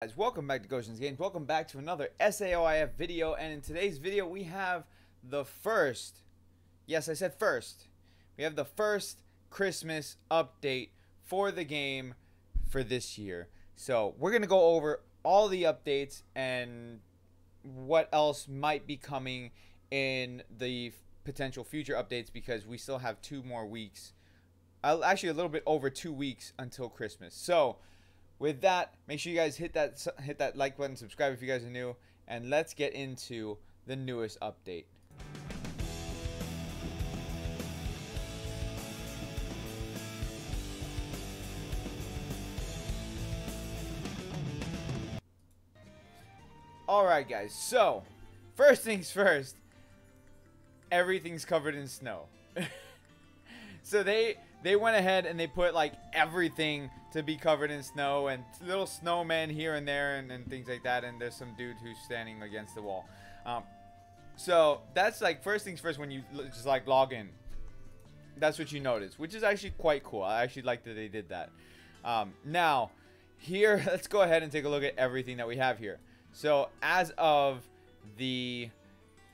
Guys, welcome back to Gotians Games. Welcome back to another saoif video, and in today's video we have the first, yes I said first, we have the first Christmas update for the game for this year. So we're going to go over all the updates and what else might be coming in the potential future updates, because we still have 2 more weeks, actually a little bit over 2 weeks until Christmas. So with that, make sure you guys hit that like button, subscribe if you guys are new, and let's get into the newest update. Alright guys, so first things first, everything's covered in snow. So they went ahead and they put like everything to be covered in snow, and little snowmen here and there, and things like that, and there's some dude who's standing against the wall. So that's like first things first. When you just like log in, that's what you notice, which is actually quite cool. I actually like that they did that. Now here, let's go ahead and take a look at everything that we have here. So as of the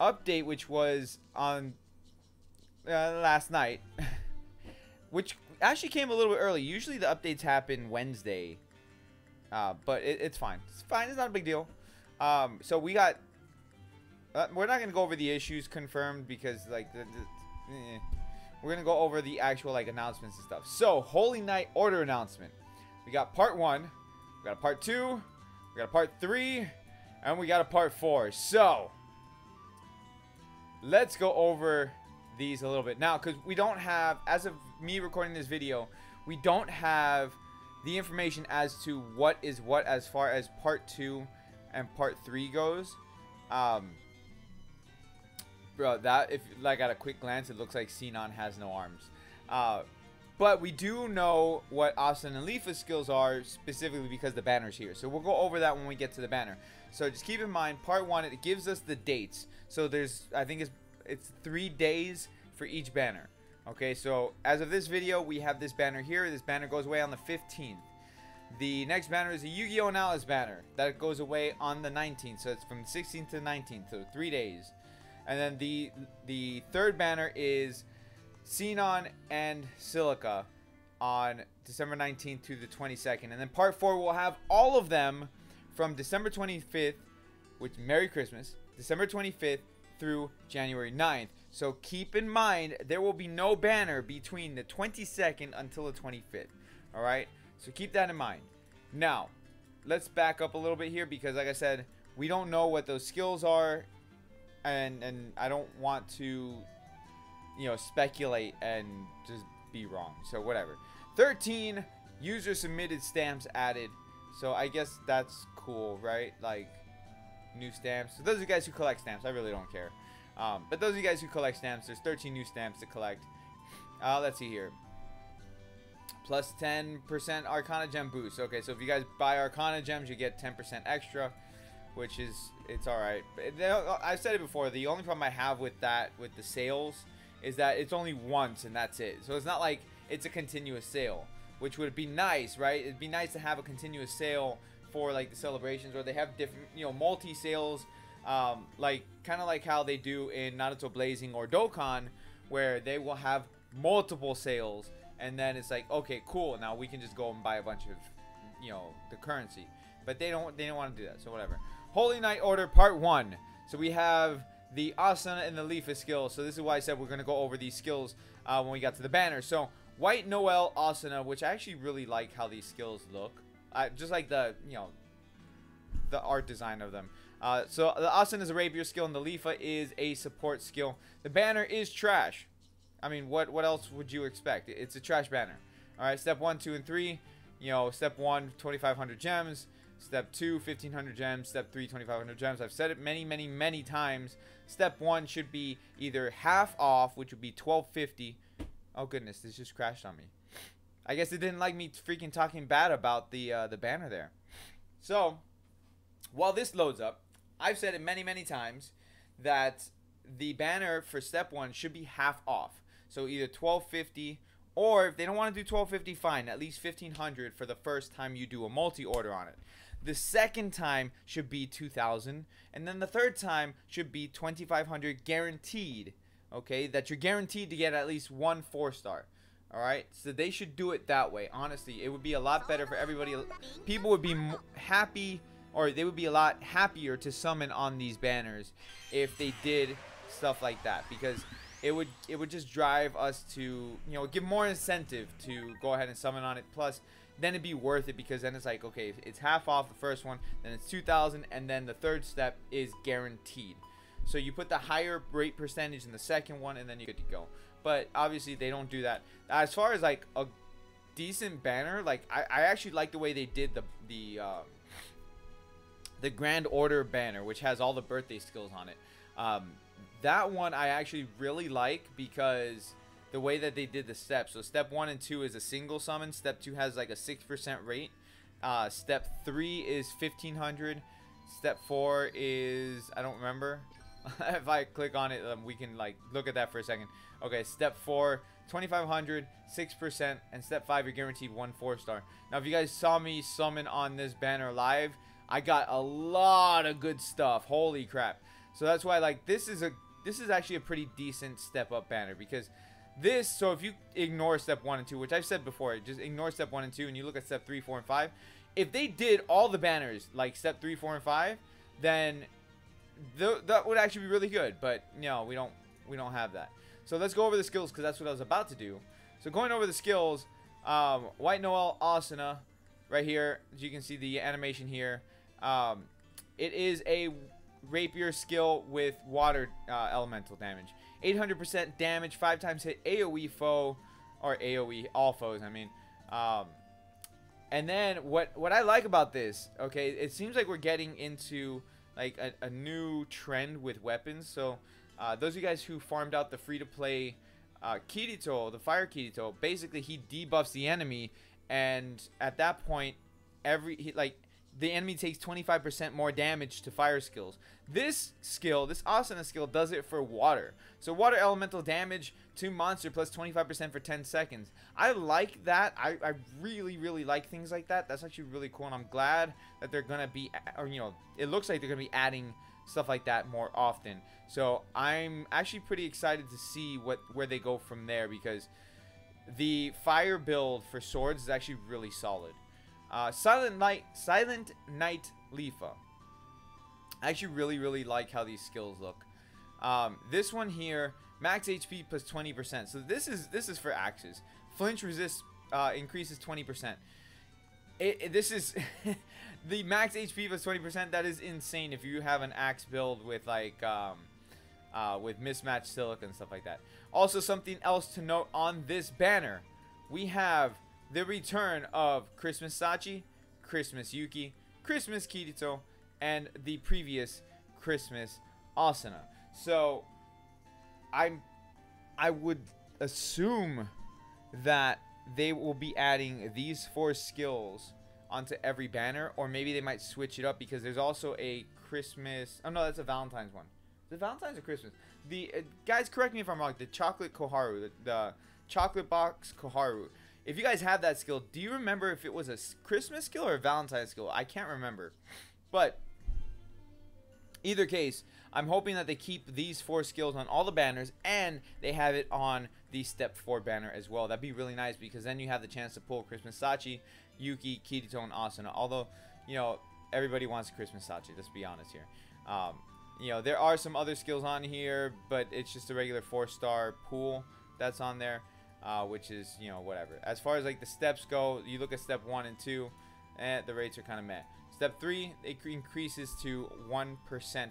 update, which was on last night, which actually came a little bit early. Usually the updates happen Wednesday, but it's fine. It's fine. It's not a big deal. So we got. We're not gonna go over the issues confirmed, because like we're gonna go over the actual like announcements and stuff. So Holy Night Order announcement. We got part 1. We got a part 2. We got a part 3, and we got a part 4. So let's go over these a little bit now, because we don't have, as of me recording this video, we don't have the information as to what is what as far as part 2 and part 3 goes. Bro, that, if like at a quick glance, it looks like Sinon has no arms. But we do know what Austin and Leafa's skills are, specifically because the banner's here. So we'll go over that when we get to the banner. So just keep in mind, part 1, it gives us the dates. So there's, I think it's 3 days for each banner. Okay, so as of this video, we have this banner here. This banner goes away on the 15th. The next banner is a Yu-Gi-Oh! And Alice banner. That goes away on the 19th. So it's from the 16th to the 19th, so 3 days. And then the third banner is Sinon and Silica on December 19th to the 22nd. And then part 4 will have all of them from December 25th, which Merry Christmas, December 25th through January 9th. So keep in mind, there will be no banner between the 22nd until the 25th. Alright? So keep that in mind. Now, let's back up a little bit here, because like I said, we don't know what those skills are, and I don't want to, you know, speculate and just be wrong. So whatever. 13 user submitted stamps added. So I guess that's cool, right? Like, new stamps. So those are you guys who collect stamps. I really don't care. But those of you guys who collect stamps, there's 13 new stamps to collect. Let's see here. Plus 10% Arcana Gem boost. Okay, so if you guys buy Arcana Gems, you get 10% extra, which is, it's alright. I've said it before, the only problem I have with that, with the sales, is that it's only once and that's it. So it's not like it's a continuous sale, which would be nice, right? It'd be nice to have a continuous sale for like the celebrations, or they have different, you know, multi-sales, like kind of like how they do in Naruto Blazing or Dokkan, where they will have multiple sales, and then it's like, okay, cool, now we can just go and buy a bunch of, you know, the currency. But they don't want to do that, so whatever. Holy Night Order Part 1. So we have the Asuna and the Leafa skills. So this is why I said we're going to go over these skills when we got to the banner. So White Noel Asuna, which I actually really like how these skills look. Just like the, you know, the art design of them. So the Asuna is a rapier skill, and the Leafa is a support skill. The banner is trash. I mean, what else would you expect? It's a trash banner. Alright, step 1, 2, and 3. You know, step 1, 2,500 gems. Step 2, 1,500 gems. Step 3, 2,500 gems. I've said it many times. Step 1 should be either half off, which would be 1,250. Oh goodness, this just crashed on me. I guess it didn't like me freaking talking bad about the banner there. So, while this loads up, I've said it many times that the banner for step 1 should be half off. So either 1,250, or if they don't want to do 1,250, fine, at least 1,500 for the first time you do a multi-order on it. The second time should be 2,000, and then the third time should be 2,500 guaranteed. Okay, that you're guaranteed to get at least one 4-star. All right, so they should do it that way. Honestly, it would be a lot better for everybody. People would be happy, or they would be a lot happier to summon on these banners if they did stuff like that, because it would just drive us to, give more incentive to go ahead and summon on it. Plus, then it'd be worth it, because then it's like, okay, it's half off the first one, then it's 2,000, and then the third step is guaranteed. So you put the higher rate percentage in the second one, and then you're good to go. But obviously they don't do that. As far as like a decent banner, like I actually like the way they did the Grand Order banner, which has all the birthday skills on it. That one I actually really like, because the way that they did the steps. So step 1 and 2 is a single summon. Step 2 has like a 6% rate. Step 3 is 1,500. Step 4 is, I don't remember. If I click on it, we can like look at that for a second. Okay, step 4, 2,500, 6%, and step 5, you're guaranteed 1 4-star. Now, if you guys saw me summon on this banner live, I got a lot of good stuff. Holy crap! So that's why, like, this is actually a pretty decent step up banner, because this. So if you ignore step 1 and 2, which I've said before, just ignore step 1 and 2, and you look at step 3, 4, and 5. If they did all the banners like step 3, 4, and 5, then that would actually be really good. But no, we don't have that. So let's go over the skills, because that's what I was about to do. So going over the skills, White Noel Asuna, right here, as you can see the animation here. It is a rapier skill with water elemental damage. 800% damage, 5 times hit AoE foe, or AoE all foes, I mean. And then what I like about this, okay, it seems like we're getting into like a new trend with weapons. So those of you guys who farmed out the free-to-play Kirito, the fire Kirito, basically he debuffs the enemy, and at that point the enemy takes 25% more damage to fire skills. This skill, this Asuna skill, does it for water. So water elemental damage to monster plus 25% for 10 seconds. I like that. I really, really like things like that. That's actually really cool, and I'm glad that they're going to be, or it looks like they're going to be adding stuff like that more often. So I'm actually pretty excited to see where they go from there, because the fire build for swords is actually really solid. Silent Knight Lifa. I actually really, really like how these skills look. This one here, max HP plus 20%. So this is for axes. Flinch resist increases 20%. This is the max HP plus 20%. That is insane if you have an axe build with like with mismatched silica and stuff like that. Also, something else to note on this banner, we have the return of Christmas Sachi, Christmas Yuki, Christmas Kirito, and the previous Christmas Asuna. So I would assume that they will be adding these 4 skills onto every banner, or maybe they might switch it up, because there's also a Christmas. Oh no, that's a Valentine's one. Is it Valentine's or Christmas? The guys, correct me if I'm wrong. The chocolate Koharu, the chocolate box Koharu. If you guys have that skill, do you remember if it was a Christmas skill or a Valentine's skill? I can't remember. But either case, I'm hoping that they keep these 4 skills on all the banners, and they have it on the step 4 banner as well. That'd be really nice, because then you have the chance to pull Christmas Sachi, Yuki, Kirito, and Asuna. Although, everybody wants Christmas Sachi. Let's be honest here. There are some other skills on here, but it's just a regular 4-star pool that's on there. Which is, whatever. As far as like the steps go, you look at step 1 and 2, and the rates are kind of meh. Step 3, it increases to 1%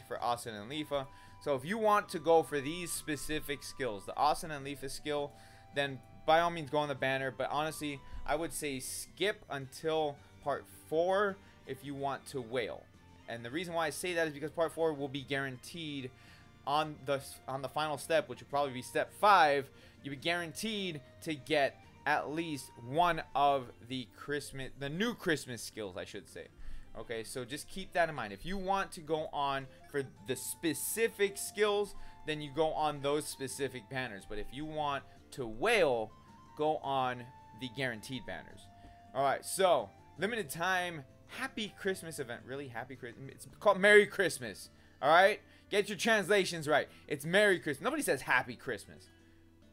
for Asuna and Lifa. So if you want to go for these specific skills, the Asuna and Lifa skill, then by all means go on the banner. But honestly, I would say skip until part 4 if you want to whale. And the reason why I say that is because part 4 will be guaranteed on the final step, which will probably be step 5. You'll be guaranteed to get at least one of the new Christmas skills, I should say. Okay, so just keep that in mind. If you want to go on for the specific skills, then you go on those specific banners. But if you want to whale, go on the guaranteed banners. Alright, so limited time Happy Christmas event. Really? Happy Christmas? It's called Merry Christmas. Alright? Get your translations right. It's Merry Christmas. Nobody says Happy Christmas.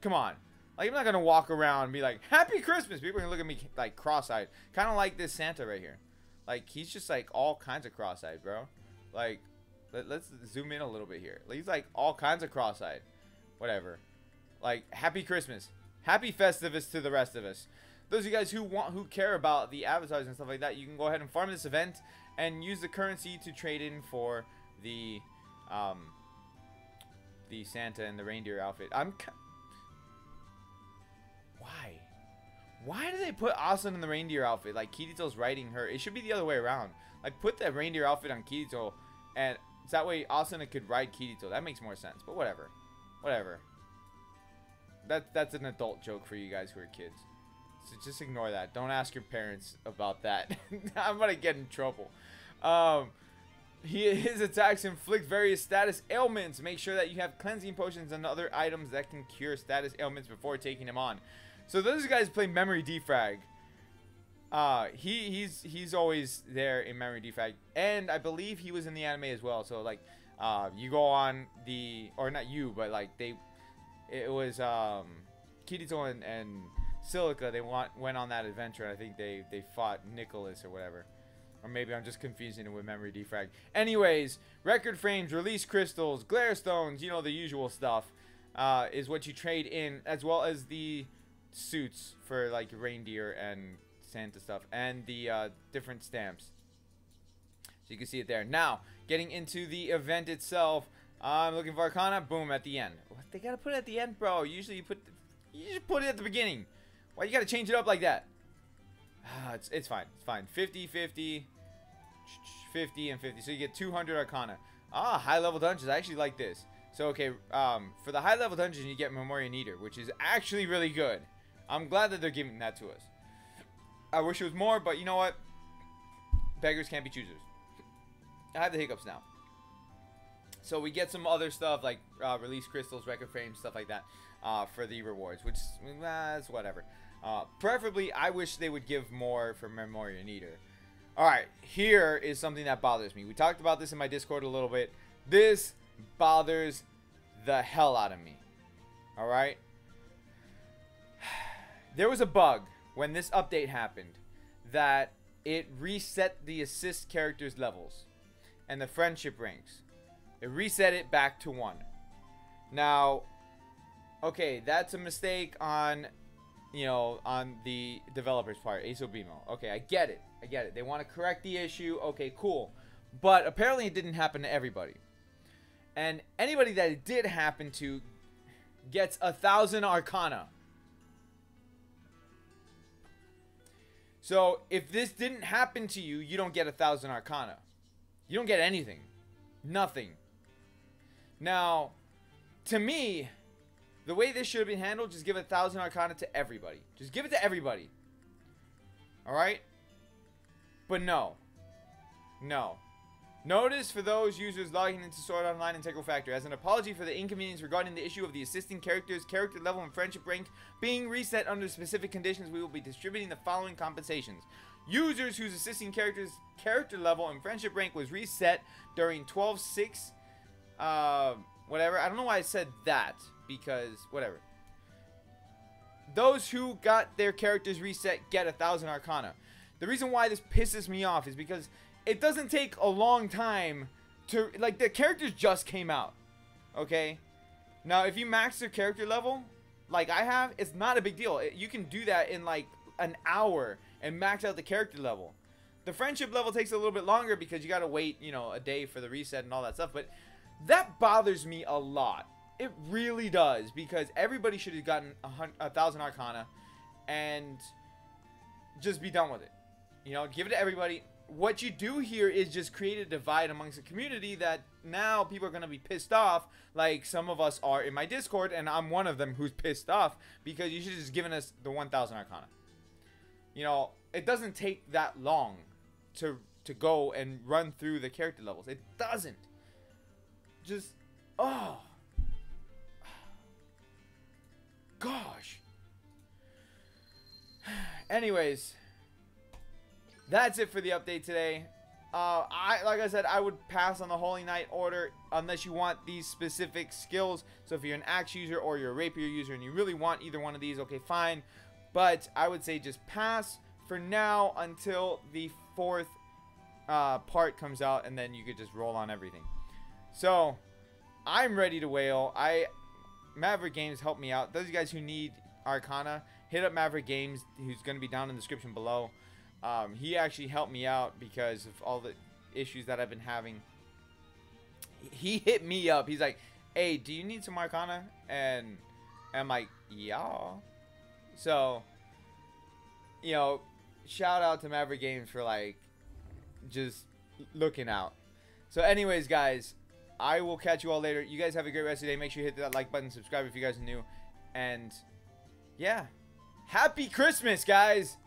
Come on. Like, I'm not going to walk around and be like, Happy Christmas. People are going to look at me like cross-eyed. Kind of like this Santa right here. Like, he's just like all kinds of cross-eyed, bro. Like, let's zoom in a little bit here. He's like all kinds of cross-eyed. Whatever. Like, Happy Christmas. Happy Festivus to the rest of us. Those of you guys who care about the avatars and stuff like that, you can go ahead and farm this event and use the currency to trade in for the Santa and the reindeer outfit. Why do they put Asuna in the reindeer outfit? Like, Kirito's riding her. It should be the other way around. Like, put that reindeer outfit on Kirito, and that way Asuna could ride Kirito. That makes more sense. But whatever. Whatever. That's an adult joke for you guys who are kids. So just ignore that. Don't ask your parents about that. I'm gonna get in trouble. His attacks inflict various status ailments. Make sure that you have cleansing potions and other items that can cure status ailments before taking him on. So those guys play memory defrag. He's always there in memory defrag, and I believe he was in the anime as well. So like, you go on the, or not you, but like it was Kirito and Silica. They went on that adventure. I think they fought Nicholas or whatever. Or maybe I'm just confusing it with memory defrag. Anyways, record frames, release crystals, glare stones, you know, the usual stuff, is what you trade in, as well as the suits for like reindeer and Santa stuff, and the different stamps. So you can see it there. Now, getting into the event itself, I'm looking for Arcana. Boom, at the end. What, they gotta put it at the end, bro? Usually you just put it at the beginning. Why you gotta change it up like that? It's fine. It's fine. 50, 50, 50, and 50. So you get 200 Arcana. High level dungeons. I actually like this. So, okay, for the high level dungeon, you get Memorial Eater, which is actually really good. I'm glad that they're giving that to us. I wish it was more, but you know what? Beggars can't be choosers. I have the hiccups now. So we get some other stuff like release crystals, record frames, stuff like that for the rewards, which is whatever. Preferably, I wish they would give more for Memorial Eater. Alright, here is something that bothers me. We talked about this in my Discord a little bit. This bothers the hell out of me. Alright? There was a bug when this update happened that it reset the assist characters' levels and the friendship ranks. It reset it back to 1. Now, okay, that's a mistake on, you know, on the developer's part, Asobimo. Okay, I get it. I get it. They want to correct the issue. Okay, cool. But apparently it didn't happen to everybody. And anybody that it did happen to gets 1,000 Arcana. So if this didn't happen to you, you don't get 1,000 Arcana. You don't get anything. Nothing. Now, to me, the way this should have been handled, just give 1,000 Arcana to everybody. Just give it to everybody. Alright? But no. No. Notice for those users logging into Sword Online Integral Factor, as an apology for the inconvenience regarding the issue of the assisting characters, character level, and friendship rank being reset under specific conditions, we will be distributing the following compensations. Users whose assisting characters, character level, and friendship rank was reset during 12/6, whatever. I don't know why I said that, because, whatever. Those who got their characters reset get 1,000 Arcana. The reason why this pisses me off is because it doesn't take a long time to, like, the characters just came out, okay? Now, if you max their character level, like I have, it's not a big deal. You can do that in, like, an hour and max out the character level. The friendship level takes a little bit longer because you gotta wait, you know, a day for the reset and all that stuff, but that bothers me a lot. It really does, because everybody should have gotten 1,000 Arcana and just be done with it. You know, give it to everybody. What you do here is just create a divide amongst the community that now people are going to be pissed off, like some of us are in my Discord, and I'm one of them who's pissed off because you should have just given us the 1,000 Arcana. You know, it doesn't take that long to go and run through the character levels. It doesn't. Just, oh. Gosh. Anyways, that's it for the update today. Like I said, I would pass on the Holy Knight order unless you want these specific skills. So if you're an axe user or you're a rapier user and you really want either one of these, okay, fine. But I would say just pass for now until the 4th part comes out, and then you could just roll on everything. So I'm ready to whale. Maverick Games helped me out. Those of you guys who need Arcana, hit up Maverick Games, who's going to be down in the description below. He actually helped me out because of all the issues that I've been having. He hit me up. He's like, hey, do you need some Arcana? And I'm like, yeah. So, you know, shout out to Maverick Games for, like, just looking out. So anyways, guys, I will catch you all later. You guys have a great rest of the day. Make sure you hit that like button, subscribe if you guys are new. And, yeah. Happy Christmas, guys!